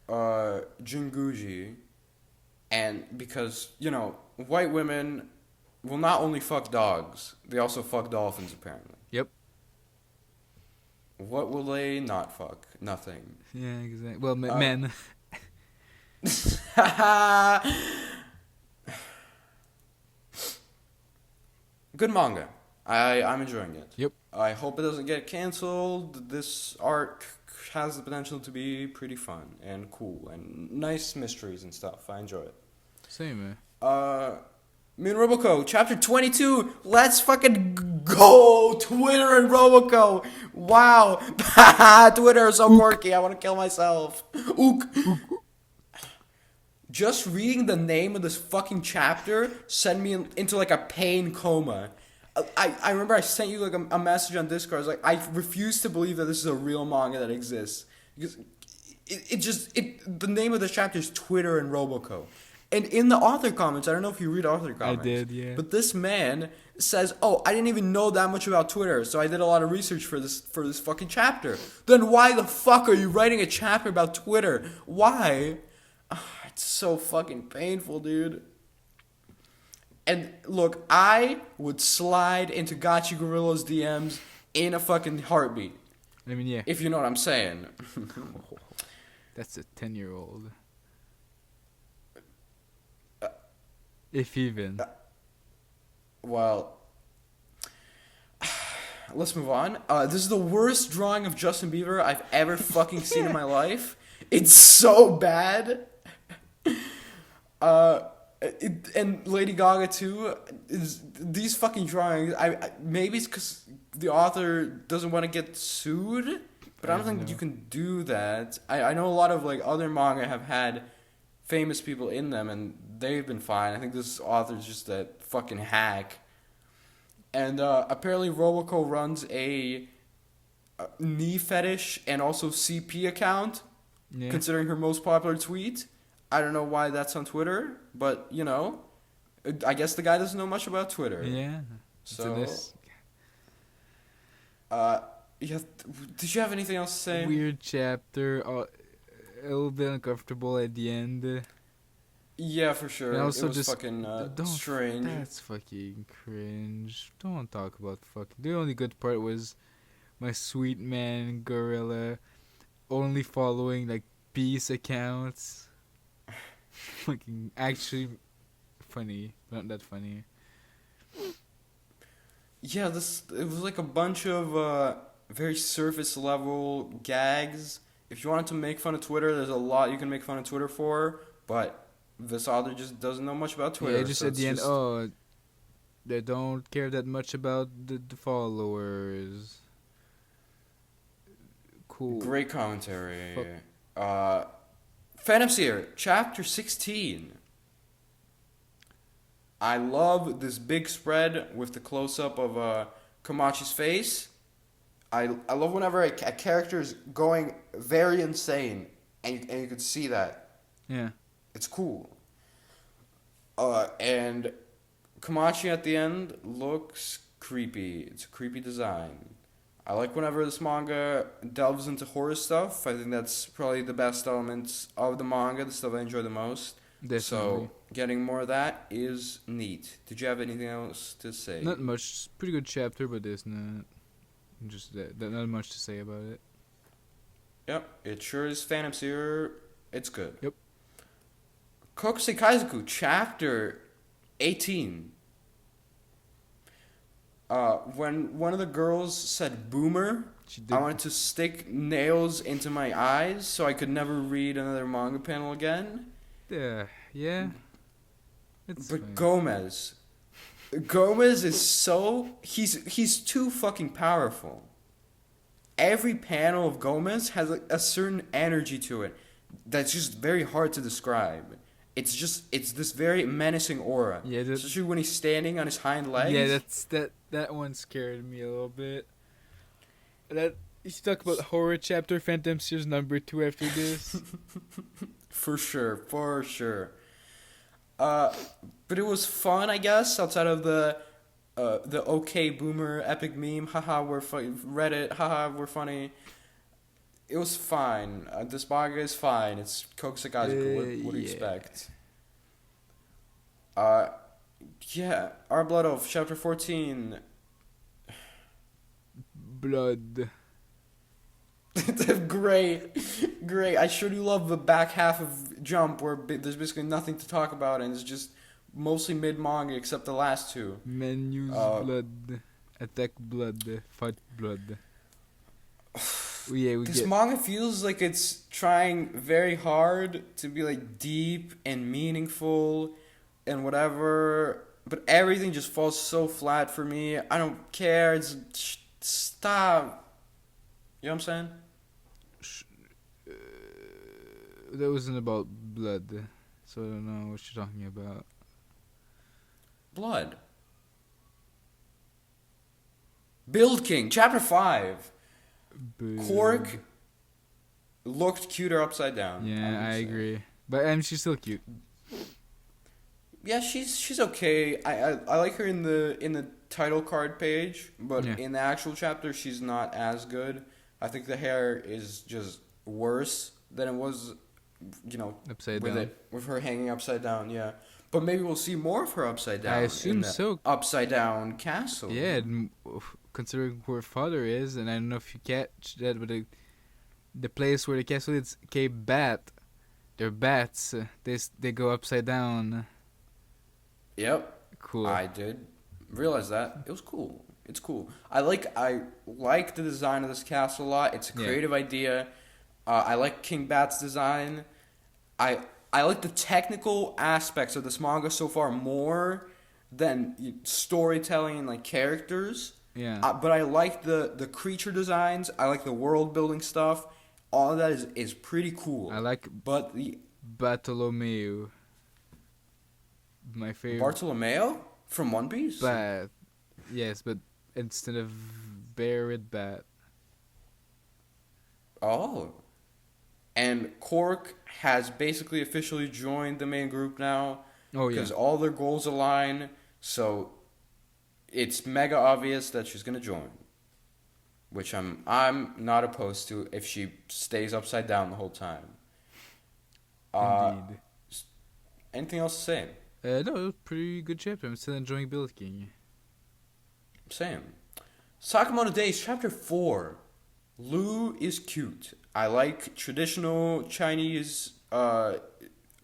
Jinguji, and because white women will not only fuck dogs, they also fuck dolphins apparently. Yep. What will they not fuck? Nothing. Yeah, exactly. Well, men. Good manga. I'm enjoying it. Yep. I hope it doesn't get canceled. This arc has the potential to be pretty fun and cool and nice mysteries and stuff. I enjoy it. Same, man. Me and Roboco, chapter 22. Let's fucking go! Twitter and Roboco. Wow. Twitter is so quirky. I want to kill myself. Ook. Just reading the name of this fucking chapter sent me into like a pain coma. I remember I sent you like a message on Discord. I was like, I refuse to believe that this is a real manga that exists because the name of the chapter is Twitter and Roboco, and in the author comments, I don't know if you read author comments. I did, yeah. But this man says, "Oh, I didn't even know that much about Twitter, so I did a lot of research for this fucking chapter." Then why the fuck are you writing a chapter about Twitter? Why? It's so fucking painful, dude. And look, I would slide into Gachi Gorilla's DMs in a fucking heartbeat. I mean, yeah. If you know what I'm saying. That's a 10-year-old. If even. Well, let's move on. This is the worst drawing of Justin Bieber I've ever fucking seen in my life. It's so bad. And Lady Gaga too. These fucking drawings. Maybe it's because the author doesn't want to get sued, but I don't think you can do that. I know a lot of like other manga have had famous people in them, and they've been fine. I think this author's just a fucking hack. And apparently Roboco runs a knee fetish and also CP account, considering her most popular tweet. I don't know why that's on Twitter, but, you know, I guess the guy doesn't know much about Twitter. Yeah. So, did you have anything else to say? Weird chapter. A little bit uncomfortable at the end. Yeah, for sure. And also it was just fucking strange. That's fucking cringe. Don't talk about fucking... The only good part was my sweet man gorilla only following, like, peace accounts. Fucking actually funny. Not that funny. Yeah, it was like a bunch of very surface level gags. If you wanted to make fun of Twitter, there's a lot you can make fun of Twitter for, but this author just doesn't know much about Twitter. Yeah, just at the end, they don't care that much about the followers. Cool. Great commentary. Phantom Seer, Chapter 16. I love this big spread with the close-up of Komachi's face. I love whenever a character is going very insane, and you can see that. Yeah. It's cool. And Komachi at the end looks creepy. It's a creepy design. I like whenever this manga delves into horror stuff. I think that's probably the best elements of the manga, the stuff I enjoy the most. Definitely. So getting more of that is neat. Did you have anything else to say? Not much. Pretty good chapter, but there's not not much to say about it. Yep, it sure is Phantom Seer. It's good. Yep. Kokosei Kazoku, Chapter 18. When one of the girls said boomer, I wanted to stick nails into my eyes so I could never read another manga panel again. Yeah. It's but fine. Gomez is so... He's too fucking powerful. Every panel of Gomez has a certain energy to it that's just very hard to describe. It's this very menacing aura. Yeah, especially when he's standing on his hind legs. Yeah, that one scared me a little bit. You talk about horror chapter, Phantom Seer's number 2 after this. For sure. But it was fun, I guess, outside of the okay boomer epic meme. Haha, we're Reddit. Haha, we're funny. It was fine. This manga is fine. It's Kokosei Kazoku. What do you expect? Yeah. Our Blood Oath, Chapter 14. Blood. Great. I sure do love the back half of Jump where there's basically nothing to talk about and it's just mostly mid-manga except the last two. Men use blood. Attack blood. Fight blood. This manga feels like it's trying very hard to be like deep and meaningful and whatever, but everything just falls so flat for me. I don't care. Stop. You know what I'm saying? That wasn't about blood, so I don't know what you're talking about. Blood. Build King, Chapter 5. Boo. Cork looked cuter upside down. Yeah, I agree. But she's still cute. Yeah, she's okay. I like her in the title card page, but in the actual chapter, she's not as good. I think the hair is just worse than it was, Upside with down. with her hanging upside down. Yeah, but maybe we'll see more of her upside down. I assume in the so. Upside down castle. Yeah, considering who her father is, and I don't know if you catch that, but the place where the castle is Cape Bat, they're bats. They go upside down. Yep. Cool. I did realize that. It was cool. It's cool. I like the design of this castle a lot. It's a creative idea. I like King Bat's design. I like the technical aspects of this manga so far more than storytelling and like characters. Yeah. But I like the creature designs. I like the world building stuff. All of that is pretty cool. I like Bartolomeo. My favorite. Bartolomeo from One Piece? Bat. Yes, but instead of bear with bat. Oh. And Cork has basically officially joined the main group now. Oh, yeah. Because all their goals align. So it's mega obvious that she's going to join. Which I'm not opposed to if she stays upside down the whole time. Indeed. Anything else to say? No, it was a pretty good chapter. I'm still enjoying Build King. Same. Sakamoto Days, Chapter 4. Lu is cute. I like traditional Chinese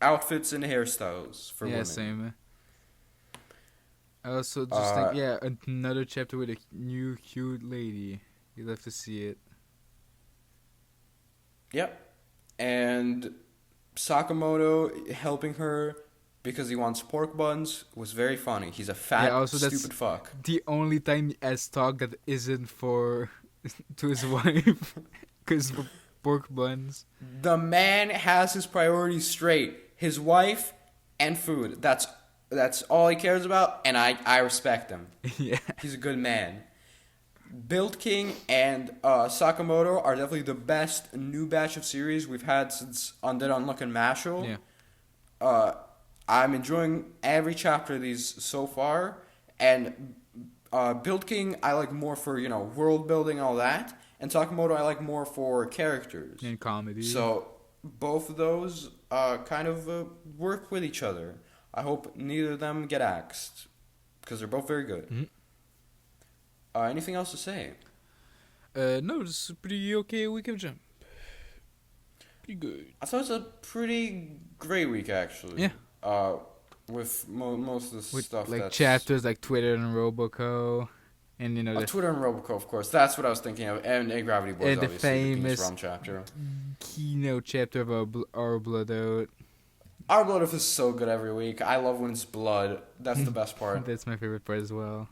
outfits and hairstyles for women. Yeah, same. I also just think, another chapter with a new cute lady. You'll have to see it. Yep. And Sakamoto helping her because he wants pork buns was very funny. He's a fat, stupid fuck. The only time he has talk that isn't to his wife. Because pork buns. The man has his priorities straight. His wife and food. That's all he cares about, and I respect him. Yeah. He's a good man. Build King and Sakamoto are definitely the best new batch of series we've had since Undead Unluck and Mashle. Yeah. I'm enjoying every chapter of these so far, and Build King I like more for world building and all that, and Sakamoto I like more for characters and comedy. So both of those kind of work with each other. I hope neither of them get axed because they're both very good. Mm-hmm. Anything else to say? No, this is a pretty okay week of Jump. Pretty good. I thought it was a pretty great week, actually. Yeah. With most of the stuff like that's... chapters like Twitter and Roboco, and Twitter and Roboco, of course. That's what I was thinking of. And Agravity Boys, and the obviously. famous the Rum chapter. keynote chapter of our Blood Out. Our Blood Oath is so good every week. I love when it's blood. That's the best part. That's my favorite part as well.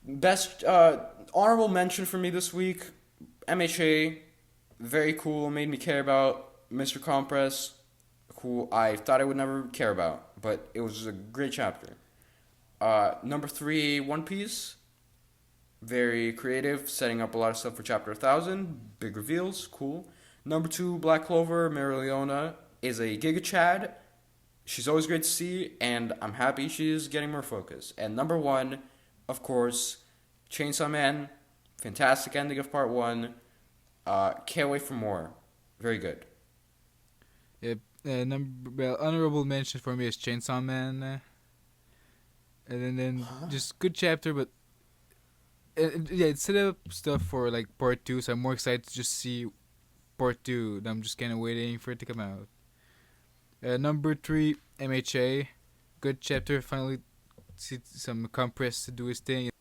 Best honorable mention for me this week, MHA, very cool, made me care about Mr. Compress, who I thought I would never care about, but it was a great chapter. Number 3, One Piece, very creative, setting up a lot of stuff for chapter 1000, big reveals, cool. Number 2, Black Clover, Marileona, is a Giga Chad. She's always great to see, and I'm happy she's getting more focus. And number 1, of course, Chainsaw Man, fantastic ending of part 1. Can't wait for more. Very good. Honorable mention for me is Chainsaw Man. And then just good chapter, but it set up stuff for like part 2, so I'm more excited to just see part 2. I'm just kind of waiting for it to come out. Number 3, MHA. Good chapter. Finally, see some compress to do his thing.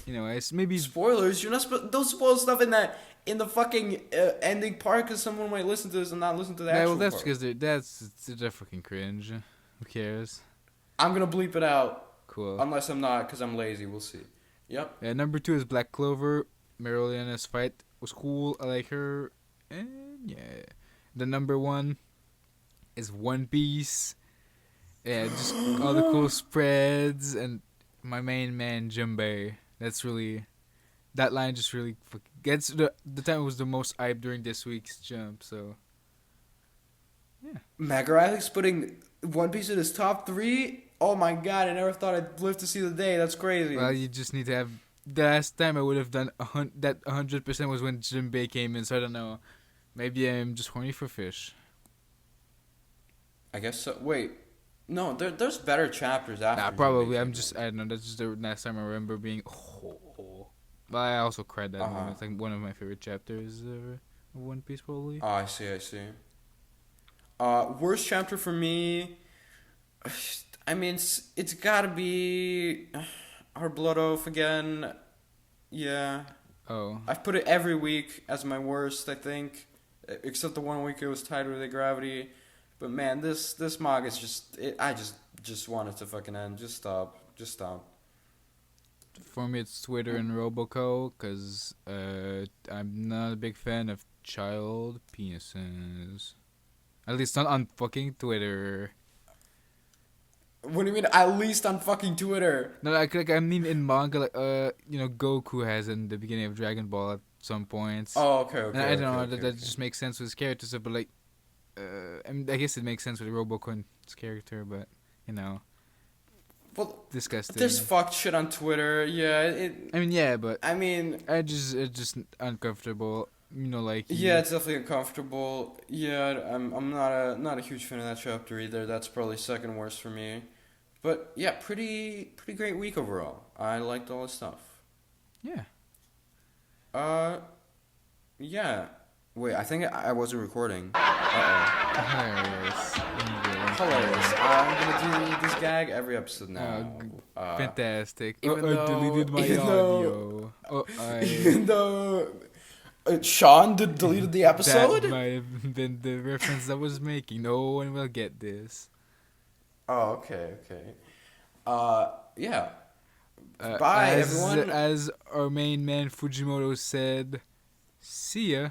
It's maybe spoilers. You're not don't spoil stuff in the fucking ending part because someone might listen to this and not listen to the actual that's part. because they're fucking cringe. Who cares? I'm gonna bleep it out. Cool. Unless I'm not, because I'm lazy. We'll see. Yep. Number 2 is Black Clover. Marileona's fight was cool. I like her. And yeah. The number 1 is One Piece. Yeah, just all the cool spreads and my main man Jinbei. That line just really gets the time it was the most hype during this week's jump. So yeah, Magu-chan's putting One Piece in his top 3. Oh my god! I never thought I'd live to see the day. That's crazy. well you just need to have. The last time I would have done that 100% was when Jinbei came in. So I don't know. Maybe I'm just horny for fish. I guess so. Wait, no, there's better chapters after. Nah, Jinbei probably. came I don't know. That's just the last time I remember being. Oh. But I also cried that moment. It's like one of my favorite chapters of One Piece, probably. Oh, I see. Worst chapter for me. I mean, it's gotta be our Blood Oath again. Yeah, Oh. I've put it every week as my worst. I think, except the one week it was tied with the Gravity. But man, this manga is I just want it to fucking end. Just stop. For me, it's Twitter and Roboco, because I'm not a big fan of child penises. At least not on fucking Twitter. What do you mean? At least on fucking Twitter. No, I mean in manga, like Goku has in the beginning of Dragon Ball at some points. Oh, okay. And I don't know that just makes sense with his character. But like, I mean, I guess it makes sense with Roboco and his character, but Well, disgusting. there's fucked shit on Twitter. Yeah, I mean, yeah, but it's just uncomfortable. Like yeah, it's definitely uncomfortable. Yeah, I'm not a huge fan of that chapter either. That's probably second worst for me. But yeah, pretty great week overall. I liked all the stuff. yeah. Yeah. Wait, I think I wasn't recording. Uh-oh. Hilarious. I'm gonna do this gag every episode now. Fantastic. Even I though- deleted my even audio. Even though Sean deleted the episode. That might have been the reference I was making. No one will get this. Oh, okay. Yeah. Bye, everyone. As our main man Fujimoto said, see ya.